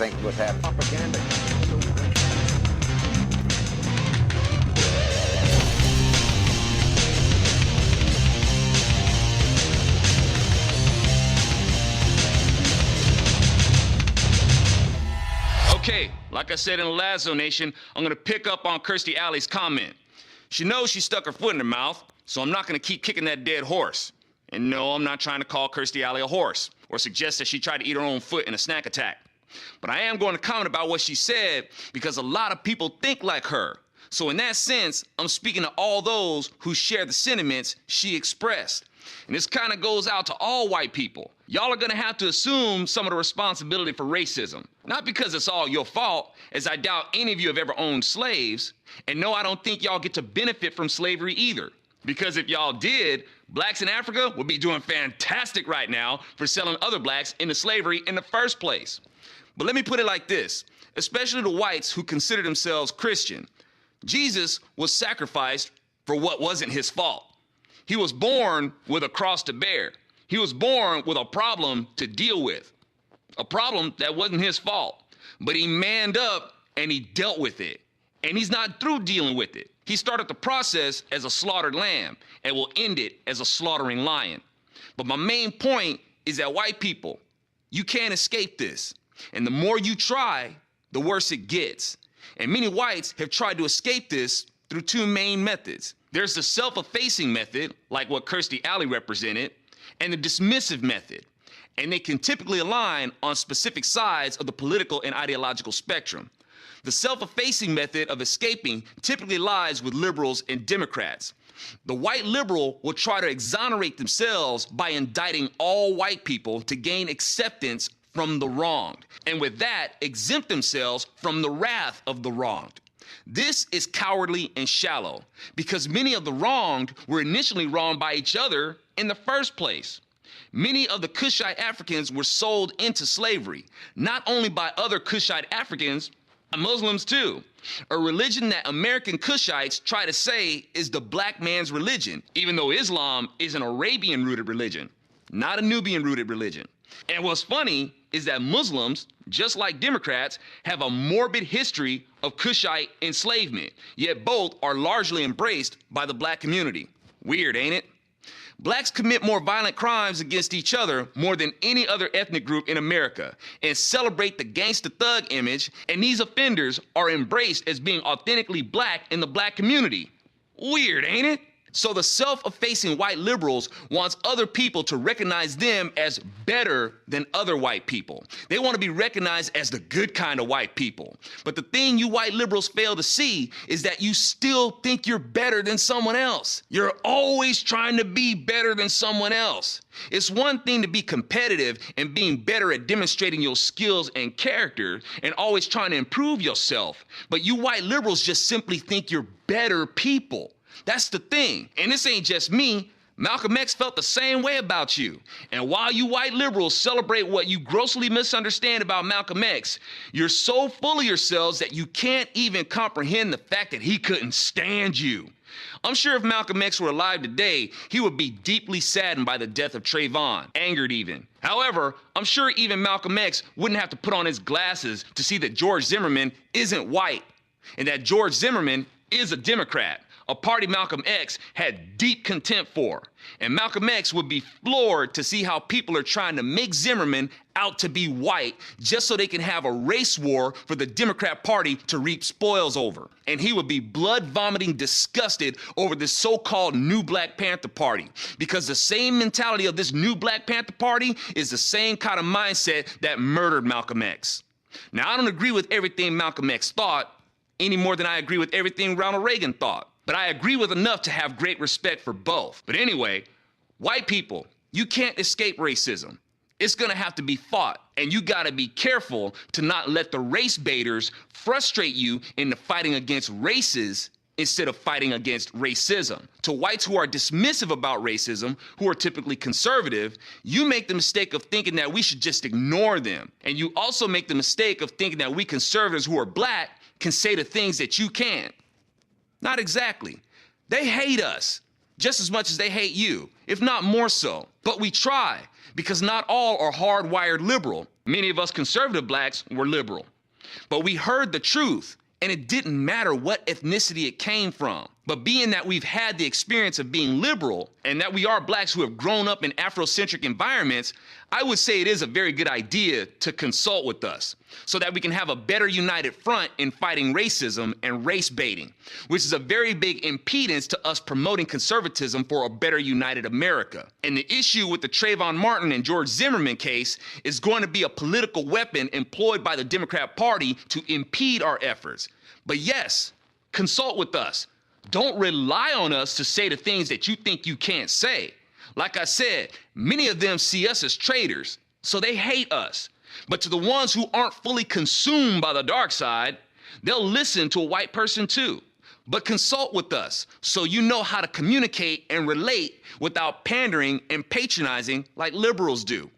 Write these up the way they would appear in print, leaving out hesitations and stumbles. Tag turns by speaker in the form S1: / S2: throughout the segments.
S1: think was happening. Propaganda.
S2: Okay, like I said in the last donation, I'm gonna pick up on Kirstie Alley's comment. She knows she stuck her foot in her mouth, so I'm not gonna keep kicking that dead horse. And no, I'm not trying to call Kirstie Alley a horse, or suggest that she tried to eat her own foot in a snack attack. But I am going to comment about what she said because a lot of people think like her. So in that sense, I'm speaking to all those who share the sentiments she expressed. And this kind of goes out to all white people. Y'all are gonna have to assume some of the responsibility for racism. Not because it's all your fault, as I doubt any of you have ever owned slaves. And no, I don't think y'all get to benefit from slavery either. Because if y'all did, blacks in Africa would be doing fantastic right now for selling other blacks into slavery in the first place. But let me put it like this, especially the whites who consider themselves Christian. Jesus was sacrificed for what wasn't his fault. He was born with a cross to bear. He was born with a problem to deal with. A problem that wasn't his fault. But he manned up and he dealt with it. And he's not through dealing with it. He started the process as a slaughtered lamb and will end it as a slaughtering lion. But my main point is that white people, you can't escape this. And the more you try, the worse it gets. And many whites have tried to escape this through two main methods. There's the self-effacing method, like what Kirstie Alley represented, and the dismissive method. And they can typically align on specific sides of the political and ideological spectrum. The self-effacing method of escaping typically lies with liberals and Democrats. The white liberal will try to exonerate themselves by indicting all white people to gain acceptance from the wronged, and with that, exempt themselves from the wrath of the wronged. This is cowardly and shallow, because many of the wronged were initially wronged by each other in the first place. Many of the Cushite Africans were sold into slavery, not only by other Cushite Africans, but Muslims too. A religion that American Cushites try to say is the black man's religion, even though Islam is an Arabian-rooted religion, not a Nubian-rooted religion. And what's funny is that Muslims, just like Democrats, have a morbid history of Cushite enslavement, yet both are largely embraced by the black community. Weird, ain't it? Blacks commit more violent crimes against each other more than any other ethnic group in America and celebrate the gangsta thug image, and these offenders are embraced as being authentically black in the black community. Weird, ain't it? So the self-effacing white liberals wants other people to recognize them as better than other white people. They want to be recognized as the good kind of white people. But the thing you white liberals fail to see is that you still think you're better than someone else. You're always trying to be better than someone else. It's one thing to be competitive and being better at demonstrating your skills and character and always trying to improve yourself. But you white liberals just simply think you're better people. That's the thing. And this ain't just me. Malcolm X felt the same way about you. And while you white liberals celebrate what you grossly misunderstand about Malcolm X, you're so full of yourselves that you can't even comprehend the fact that he couldn't stand you. I'm sure if Malcolm X were alive today, he would be deeply saddened by the death of Trayvon, angered even. However, I'm sure even Malcolm X wouldn't have to put on his glasses to see that George Zimmerman isn't white, and that George Zimmerman is a Democrat, a party Malcolm X had deep contempt for. And Malcolm X would be floored to see how people are trying to make Zimmerman out to be white just so they can have a race war for the Democrat Party to reap spoils over. And he would be blood-vomiting disgusted over this so-called new Black Panther Party, because the same mentality of this new Black Panther Party is the same kind of mindset that murdered Malcolm X. Now, I don't agree with everything Malcolm X thought any more than I agree with everything Ronald Reagan thought. But I agree with enough to have great respect for both. But anyway, white people, you can't escape racism. It's gonna have to be fought, and you gotta be careful to not let the race baiters frustrate you into fighting against races instead of fighting against racism. To whites who are dismissive about racism, who are typically conservative, you make the mistake of thinking that we should just ignore them. And you also make the mistake of thinking that we conservatives who are black can say the things that you can't. Not exactly. They hate us just as much as they hate you, if not more so. But we try, because not all are hardwired liberal. Many of us conservative blacks were liberal. But we heard the truth, and it didn't matter what ethnicity it came from. But being that we've had the experience of being liberal, and that we are blacks who have grown up in Afrocentric environments, I would say it is a very good idea to consult with us so that we can have a better united front in fighting racism and race baiting, which is a very big impedance to us promoting conservatism for a better united America. And the issue with the Trayvon Martin and George Zimmerman case is going to be a political weapon employed by the Democrat Party to impede our efforts. But yes, consult with us. Don't rely on us to say the things that you think you can't say. Like I said, many of them see us as traitors, so they hate us. But to the ones who aren't fully consumed by the dark side, they'll listen to a white person too. But consult with us so you know how to communicate and relate without pandering and patronizing like liberals do.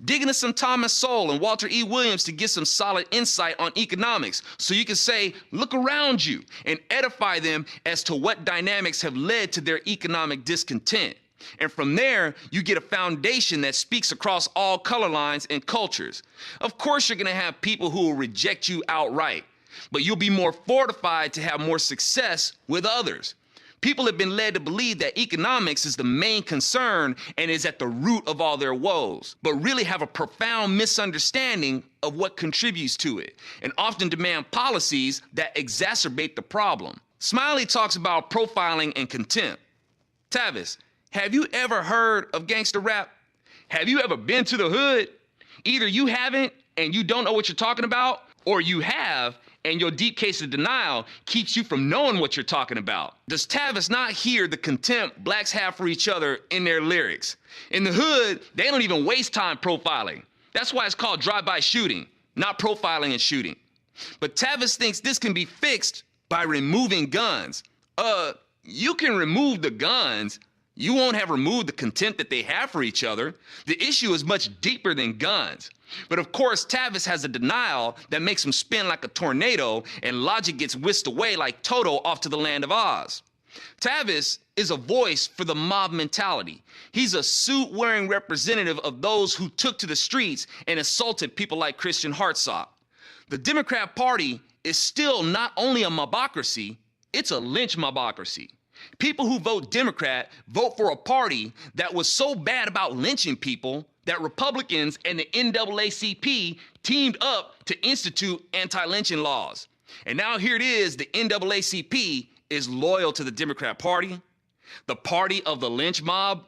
S2: Dig into some Thomas Sowell and Walter E. Williams to get some solid insight on economics so you can say, look around you and edify them as to what dynamics have led to their economic discontent. And from there, you get a foundation that speaks across all color lines and cultures. Of course, you're going to have people who will reject you outright, but you'll be more fortified to have more success with others. People have been led to believe that economics is the main concern and is at the root of all their woes, but really have a profound misunderstanding of what contributes to it, and often demand policies that exacerbate the problem. Smiley talks about profiling and contempt. Tavis, have you ever heard of gangster rap? Have you ever been to the hood? Either you haven't and you don't know what you're talking about, or you have and your deep case of denial keeps you from knowing what you're talking about. Does Tavis not hear the contempt blacks have for each other in their lyrics? In the hood, they don't even waste time profiling. That's why it's called drive-by shooting, not profiling and shooting. But Tavis thinks this can be fixed by removing guns. You can remove the guns. You won't have removed the contempt that they have for each other. The issue is much deeper than guns. But of course, Tavis has a denial that makes him spin like a tornado, and logic gets whisked away like Toto off to the land of Oz. Tavis is a voice for the mob mentality. He's a suit-wearing representative of those who took to the streets and assaulted people like Christian Hartsock. The Democrat Party is still not only a mobocracy, it's a lynch mobocracy. People who vote Democrat vote for a party that was so bad about lynching people that Republicans and the NAACP teamed up to institute anti-lynching laws. And now here it is, the NAACP is loyal to the Democrat Party, the party of the lynch mob,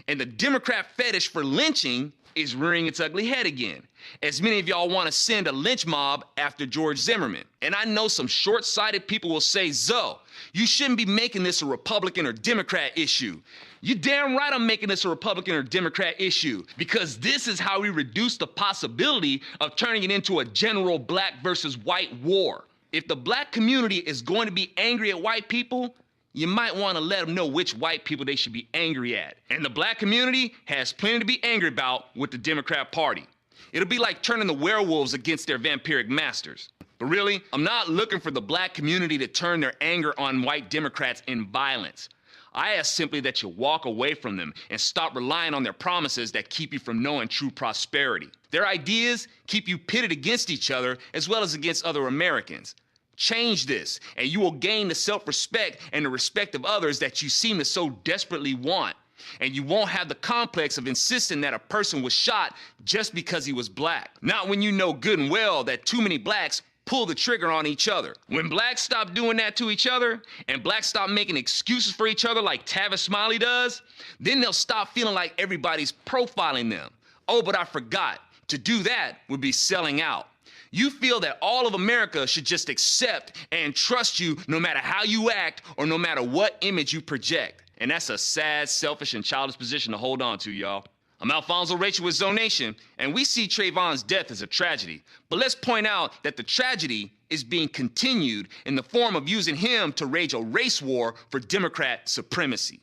S2: and the Democrat fetish for lynching is rearing its ugly head again, as many of y'all want to send a lynch mob after George Zimmerman. And I know some short-sighted people will say, Zoe, you shouldn't be making this a Republican or Democrat issue. You damn right I'm making this a Republican or Democrat issue, because this is how we reduce the possibility of turning it into a general black versus white war. If the black community is going to be angry at white people, you might want to let them know which white people they should be angry at. And the black community has plenty to be angry about with the Democrat Party. It'll be like turning the werewolves against their vampiric masters. But really, I'm not looking for the black community to turn their anger on white Democrats in violence. I ask simply that you walk away from them and stop relying on their promises that keep you from knowing true prosperity. Their ideas keep you pitted against each other as well as against other Americans. Change this, and you will gain the self-respect and the respect of others that you seem to so desperately want. And you won't have the complex of insisting that a person was shot just because he was black. Not when you know good and well that too many blacks pull the trigger on each other. When blacks stop doing that to each other, and blacks stop making excuses for each other like Tavis Smiley does, then they'll stop feeling like everybody's profiling them. Oh, but I forgot. To do that would be selling out. You feel that all of America should just accept and trust you no matter how you act or no matter what image you project. And that's a sad, selfish, and childish position to hold on to, y'all. I'm Alfonso Rachel with Zonation, and we see Trayvon's death as a tragedy. But let's point out that the tragedy is being continued in the form of using him to wage a race war for Democrat supremacy.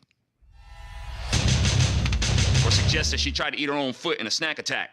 S2: Or suggest that she tried to eat her own foot in a snack attack.